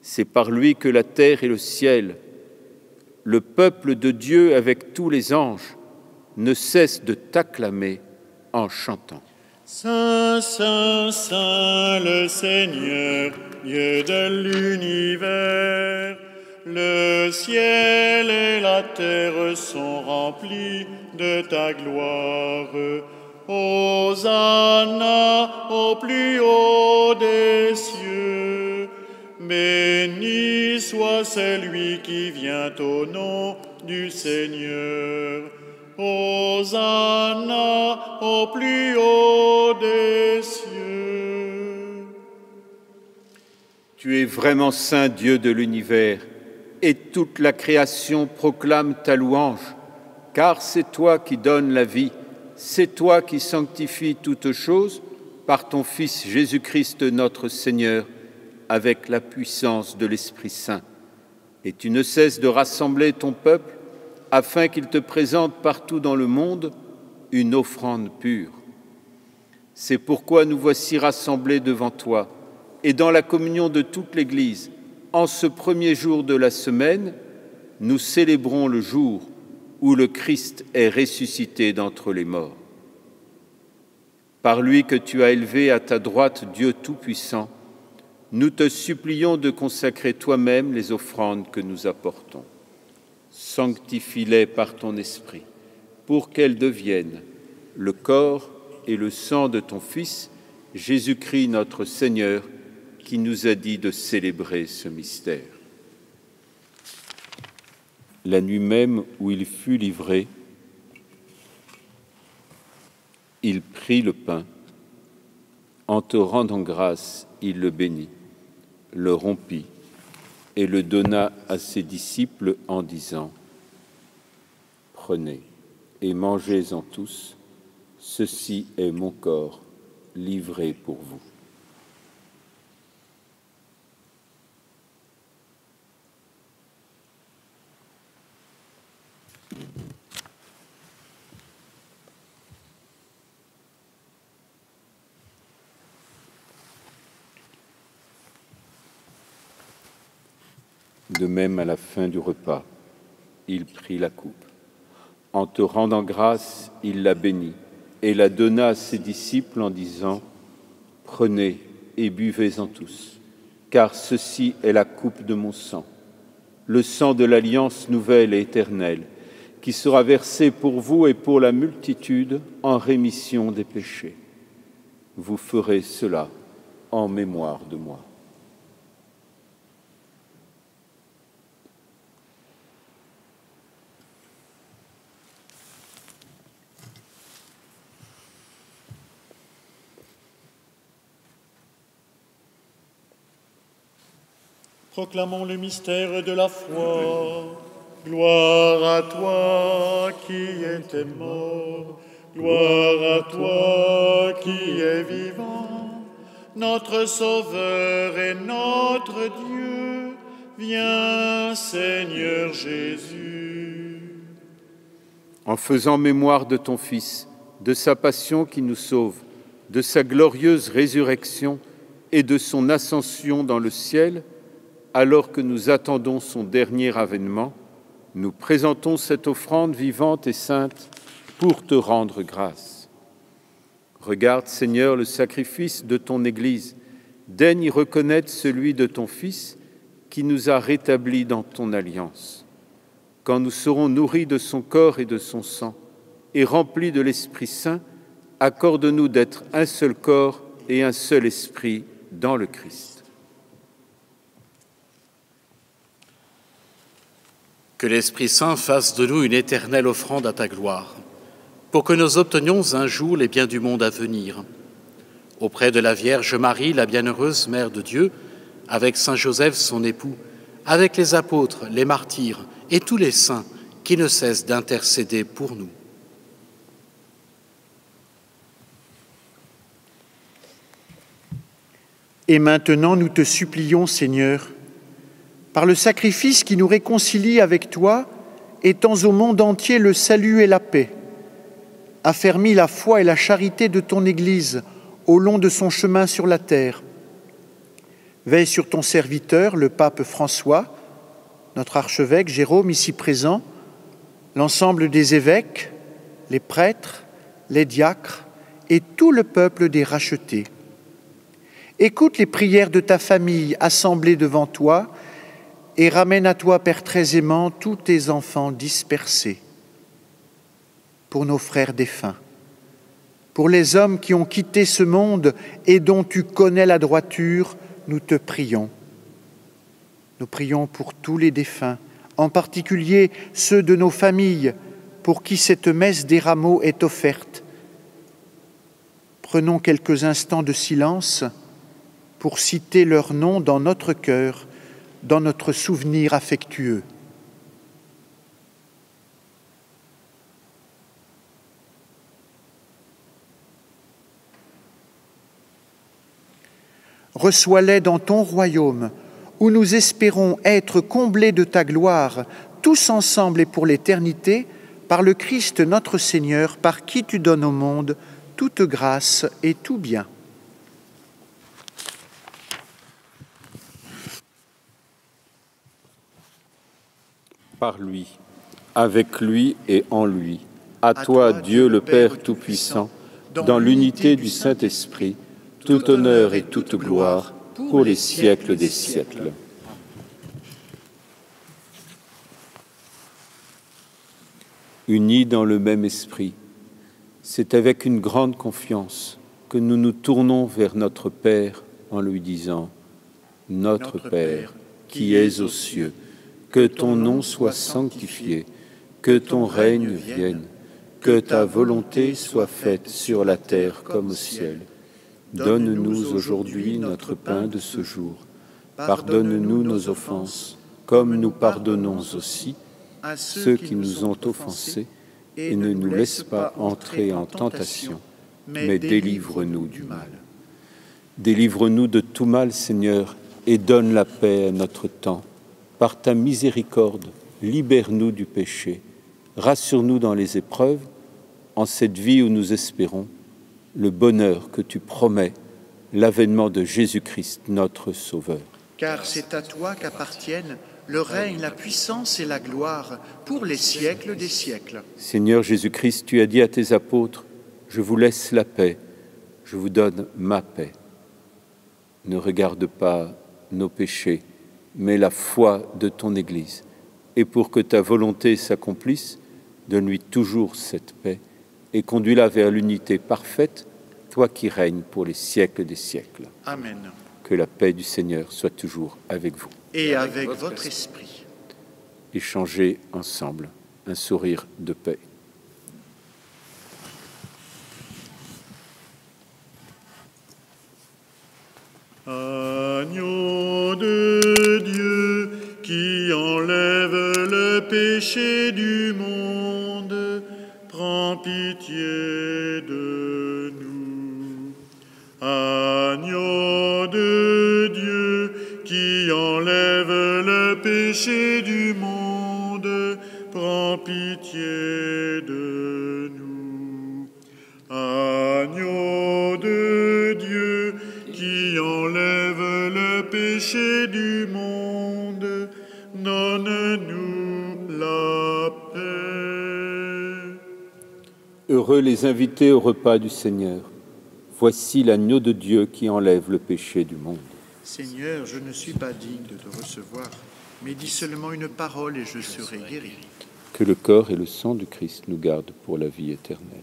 C'est par lui que la terre et le ciel, le peuple de Dieu avec tous les anges, ne cessent de t'acclamer en chantant. Saint, Saint, Saint, le Seigneur, Dieu de l'univers, le ciel et la terre sont remplis de ta gloire. Hosanna au plus haut des cieux. Béni soit celui qui vient au nom du Seigneur. Hosanna au plus haut des cieux. Tu es vraiment saint Dieu de l'univers, et toute la création proclame ta louange, car c'est toi qui donnes la vie, c'est toi qui sanctifies toutes choses par ton Fils Jésus-Christ notre Seigneur, avec la puissance de l'Esprit Saint. Et tu ne cesses de rassembler ton peuple afin qu'il te présente partout dans le monde une offrande pure. C'est pourquoi nous voici rassemblés devant toi et dans la communion de toute l'Église, en ce premier jour de la semaine, nous célébrons le jour où le Christ est ressuscité d'entre les morts. Par lui que tu as élevé à ta droite Dieu Tout-Puissant, nous te supplions de consacrer toi-même les offrandes que nous apportons. Sanctifie-les par ton Esprit, pour qu'elles deviennent le corps et le sang de ton Fils, Jésus-Christ notre Seigneur, qui nous a dit de célébrer ce mystère. La nuit même où il fut livré, il prit le pain. En te rendant grâce, il le bénit, le rompit et le donna à ses disciples en disant : « Prenez et mangez-en tous, ceci est mon corps livré pour vous. » De même, à la fin du repas, il prit la coupe. En te rendant grâce, il la bénit et la donna à ses disciples en disant : « Prenez et buvez-en tous, car ceci est la coupe de mon sang, le sang de l'alliance nouvelle et éternelle, qui sera versé pour vous et pour la multitude en rémission des péchés. Vous ferez cela en mémoire de moi. » Proclamons le mystère de la foi. Gloire à toi qui étais mort, gloire à toi qui es vivant, notre Sauveur et notre Dieu. Viens, Seigneur Jésus. En faisant mémoire de ton Fils, de sa passion qui nous sauve, de sa glorieuse résurrection et de son ascension dans le ciel, alors que nous attendons son dernier avènement, nous présentons cette offrande vivante et sainte pour te rendre grâce. Regarde, Seigneur, le sacrifice de ton Église. Daigne y reconnaître celui de ton Fils qui nous a rétablis dans ton alliance. Quand nous serons nourris de son corps et de son sang et remplis de l'Esprit Saint, accorde-nous d'être un seul corps et un seul esprit dans le Christ. Que l'Esprit Saint fasse de nous une éternelle offrande à ta gloire, pour que nous obtenions un jour les biens du monde à venir. Auprès de la Vierge Marie, la bienheureuse Mère de Dieu, avec Saint Joseph, son époux, avec les apôtres, les martyrs et tous les saints qui ne cessent d'intercéder pour nous. Et maintenant, nous te supplions, Seigneur, par le sacrifice qui nous réconcilie avec toi, étends au monde entier le salut et la paix. Affermis la foi et la charité de ton Église au long de son chemin sur la terre. Veille sur ton serviteur, le pape François, notre archevêque Jérôme ici présent, l'ensemble des évêques, les prêtres, les diacres et tout le peuple des rachetés. Écoute les prières de ta famille assemblée devant toi et ramène à toi, Père très aimant, tous tes enfants dispersés. Pour nos frères défunts, pour les hommes qui ont quitté ce monde et dont tu connais la droiture, nous te prions. Nous prions pour tous les défunts, en particulier ceux de nos familles, pour qui cette messe des rameaux est offerte. Prenons quelques instants de silence pour citer leur nom dans notre cœur, dans notre souvenir affectueux. Reçois-les dans ton royaume, où nous espérons être comblés de ta gloire, tous ensemble et pour l'éternité, par le Christ notre Seigneur, par qui tu donnes au monde toute grâce et tout bien. Par lui, avec lui et en lui, à toi, Dieu le Père Tout-Puissant, dans l'unité du Saint-Esprit, tout honneur et toute gloire pour les siècles des siècles. Unis dans le même esprit, c'est avec une grande confiance que nous nous tournons vers notre Père en lui disant « Notre Père, qui es aux cieux, que ton nom soit sanctifié, que ton règne vienne, que ta volonté soit faite sur la terre comme au ciel. Donne-nous aujourd'hui notre pain de ce jour. Pardonne-nous nos offenses, comme nous pardonnons aussi à ceux qui nous ont offensés, et ne nous laisse pas entrer en tentation, mais délivre-nous du mal. Délivre-nous de tout mal, Seigneur, et donne la paix à notre temps. Par ta miséricorde, libère-nous du péché. Rassure-nous dans les épreuves, en cette vie où nous espérons le bonheur que tu promets, l'avènement de Jésus-Christ, notre Sauveur. Car c'est à toi qu'appartiennent le règne, la puissance et la gloire pour les siècles des siècles. Seigneur Jésus-Christ, tu as dit à tes apôtres, « Je vous laisse la paix, je vous donne ma paix. » Ne regarde pas nos péchés, mais la foi de ton Église. Et pour que ta volonté s'accomplisse, donne-lui toujours cette paix et conduis-la vers l'unité parfaite, toi qui règnes pour les siècles des siècles. Amen. Que la paix du Seigneur soit toujours avec vous. Et avec votre esprit. Échangez ensemble un sourire de paix. Agneau de Dieu qui enlève le péché du monde, prends pitié de nous. Agneau de Dieu qui enlève le péché du monde, prends pitié de nous. Agneau de Dieu qui enlève le péché du monde, donne-nous la paix. Heureux les invités au repas du Seigneur. Voici l'agneau de Dieu qui enlève le péché du monde. Seigneur, je ne suis pas digne de te recevoir, mais dis seulement une parole et je serai guéri. Que le corps et le sang du Christ nous gardent pour la vie éternelle.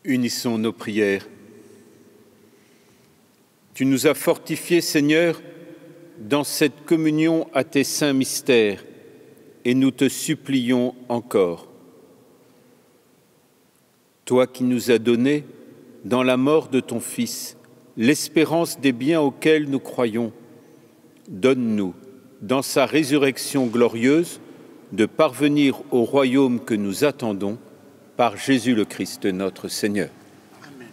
Unissons nos prières. Tu nous as fortifiés, Seigneur, dans cette communion à tes saints mystères, et nous te supplions encore. Toi qui nous as donné, dans la mort de ton Fils, l'espérance des biens auxquels nous croyons, donne-nous, dans sa résurrection glorieuse, de parvenir au royaume que nous attendons par Jésus le Christ, notre Seigneur. Amen.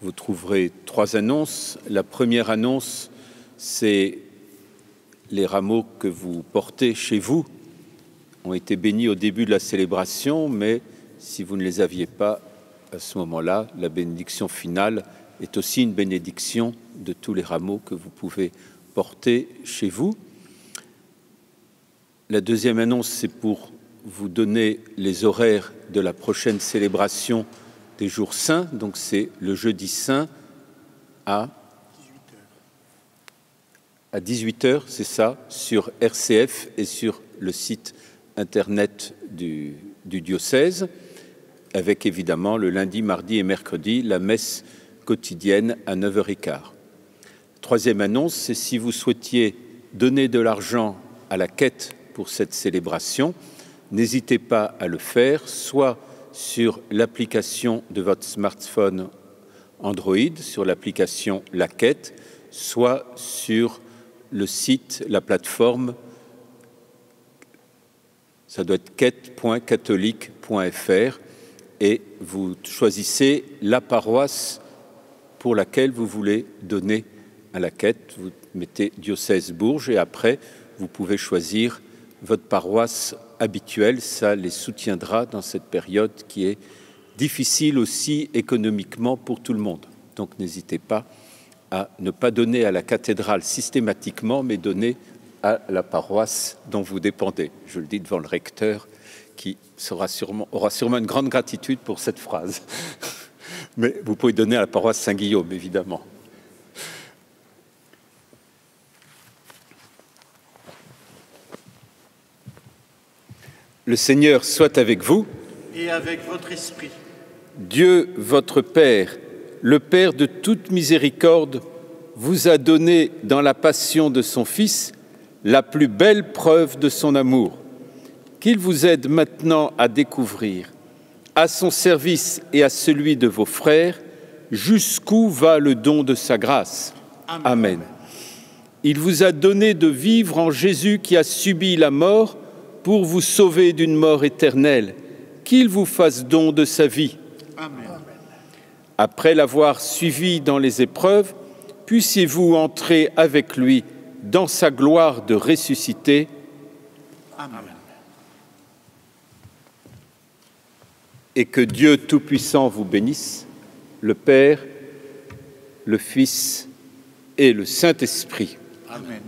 Vous trouverez 3 annonces. La première annonce, c'est les rameaux que vous portez chez vous ont été bénis au début de la célébration, mais si vous ne les aviez pas à ce moment-là, la bénédiction finale est aussi une bénédiction de tous les rameaux que vous pouvez porter chez vous. La deuxième annonce, c'est pour vous donner les horaires de la prochaine célébration des jours saints. Donc c'est le jeudi saint à 18h, c'est ça, sur RCF et sur le site internet du diocèse, avec évidemment le lundi, mardi et mercredi, la messe quotidienne à 9h15. Troisième annonce, c'est si vous souhaitiez donner de l'argent à la quête pour cette célébration, n'hésitez pas à le faire, soit sur l'application de votre smartphone Android, sur l'application La Quête, soit sur le site, la plateforme, ça doit être quête.catholique.fr, et vous choisissez la paroisse pour laquelle vous voulez donner à la quête. Vous mettez diocèse Bourges et après, vous pouvez choisir votre paroisse habituelle. Ça les soutiendra dans cette période qui est difficile aussi économiquement pour tout le monde. Donc n'hésitez pas à ne pas donner à la cathédrale systématiquement, mais donner à la paroisse dont vous dépendez. Je le dis devant le recteur qui aura sûrement une grande gratitude pour cette phrase. Mais vous pouvez donner à la paroisse Saint-Guillaume, évidemment. Le Seigneur soit avec vous. Et avec votre esprit. Dieu, votre Père, le Père de toute miséricorde, vous a donné dans la passion de son Fils la plus belle preuve de son amour, qu'il vous aide maintenant à découvrir, à son service et à celui de vos frères, jusqu'où va le don de sa grâce. Amen. Amen. Il vous a donné de vivre en Jésus qui a subi la mort pour vous sauver d'une mort éternelle, qu'il vous fasse don de sa vie. Amen. Après l'avoir suivi dans les épreuves, puissiez-vous entrer avec lui dans sa gloire de ressuscité. Amen. Et que Dieu Tout-Puissant vous bénisse, le Père, le Fils et le Saint-Esprit. Amen.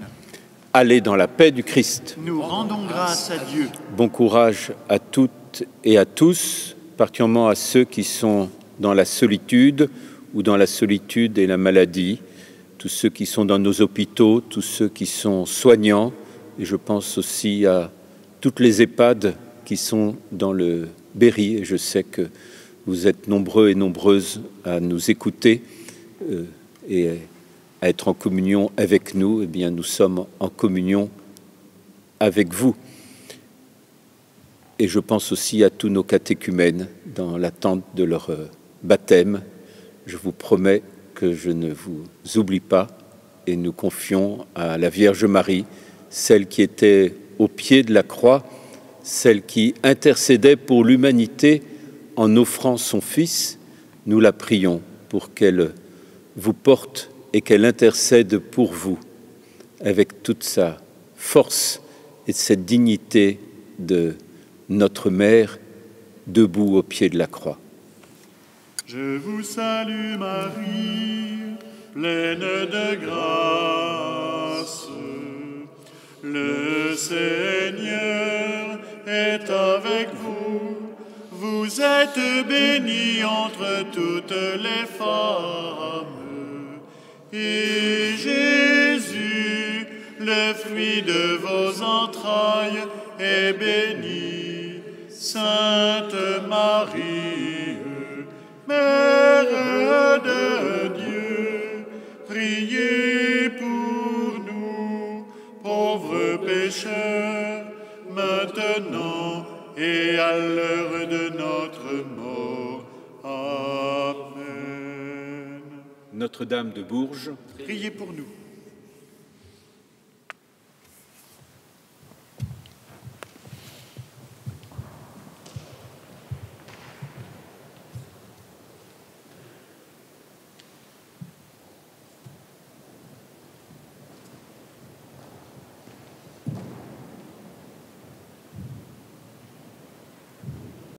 Allez dans la paix du Christ. Nous rendons grâce à Dieu. Bon courage à toutes et à tous, particulièrement à ceux qui sont dans la solitude ou dans la solitude et la maladie, tous ceux qui sont dans nos hôpitaux, tous ceux qui sont soignants, et je pense aussi à toutes les EHPAD qui sont dans le Berry, et je sais que vous êtes nombreux et nombreuses à nous écouter et à être en communion avec nous. Eh bien, nous sommes en communion avec vous. Et je pense aussi à tous nos catéchumènes dans l'attente de leur baptême. Je vous promets que je ne vous oublie pas et nous confions à la Vierge Marie, celle qui était au pied de la croix, celle qui intercédait pour l'humanité en offrant son Fils. Nous la prions pour qu'elle vous porte et qu'elle intercède pour vous avec toute sa force et cette dignité de notre Mère debout au pied de la croix. Je vous salue Marie, pleine de grâce. Le Seigneur est avec vous. Vous êtes bénie entre toutes les femmes. Et Jésus, le fruit de vos entrailles, est béni. Sainte Marie, mort. Amen. Notre-Dame de Bourges, Priez pour nous.